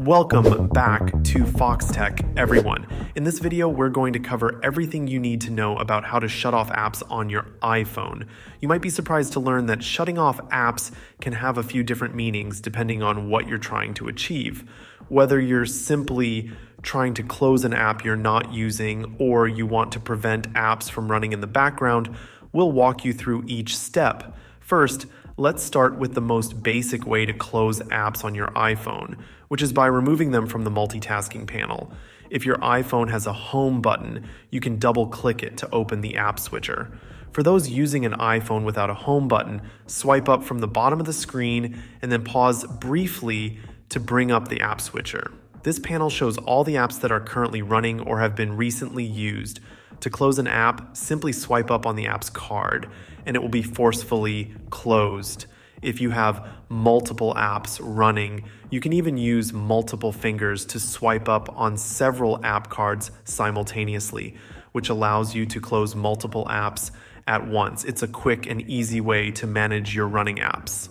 Welcome back to Fox Tech, everyone. In this video, we're going to cover everything you need to know about how to shut off apps on your iPhone. You might be surprised to learn that shutting off apps can have a few different meanings depending on what you're trying to achieve. Whether you're simply trying to close an app you're not using or you want to prevent apps from running in the background, we'll walk you through each step. First, let's start with the most basic way to close apps on your iPhone, which is by removing them from the multitasking panel. If your iPhone has a home button, you can double-click it to open the app switcher. For those using an iPhone without a home button, swipe up from the bottom of the screen and then pause briefly to bring up the app switcher. This panel shows all the apps that are currently running or have been recently used. To close an app, simply swipe up on the app's card, and it will be forcefully closed. If you have multiple apps running, you can even use multiple fingers to swipe up on several app cards simultaneously, which allows you to close multiple apps at once. It's a quick and easy way to manage your running apps.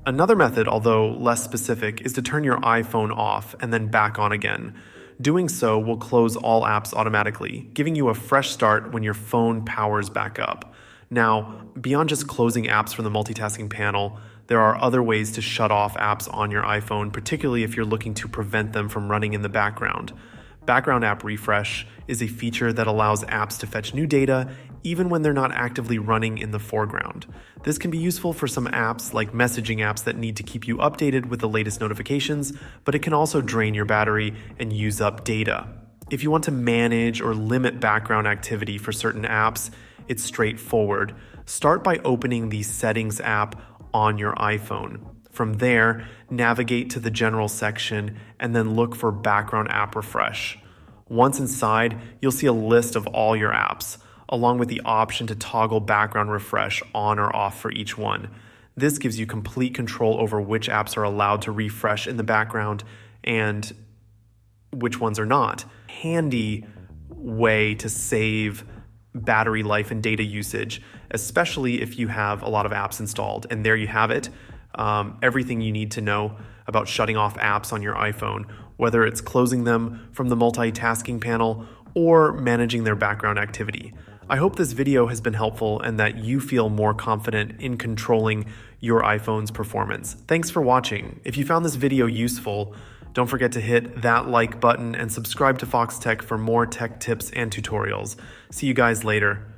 Another method, although less specific, is to turn your iPhone off and then back on again. Doing so will close all apps automatically, giving you a fresh start when your phone powers back up. Now, beyond just closing apps from the multitasking panel, there are other ways to shut off apps on your iPhone, particularly if you're looking to prevent them from running in the background. Background app refresh is a feature that allows apps to fetch new data even when they're not actively running in the foreground. This can be useful for some apps like messaging apps that need to keep you updated with the latest notifications, but it can also drain your battery and use up data. If you want to manage or limit background activity for certain apps, it's straightforward. Start by opening the Settings app on your iPhone. From there, navigate to the General section and then look for Background App Refresh. Once inside, you'll see a list of all your apps, along with the option to toggle background refresh on or off for each one. This gives you complete control over which apps are allowed to refresh in the background and which ones are not. Handy way to save battery life and data usage, especially if you have a lot of apps installed. And there you have it. Everything you need to know about shutting off apps on your iPhone, whether it's closing them from the multitasking panel or managing their background activity. I hope this video has been helpful and that you feel more confident in controlling your iPhone's performance. Thanks for watching. If you found this video useful, don't forget to hit that like button and subscribe to Fox Tech for more tech tips and tutorials. See you guys later.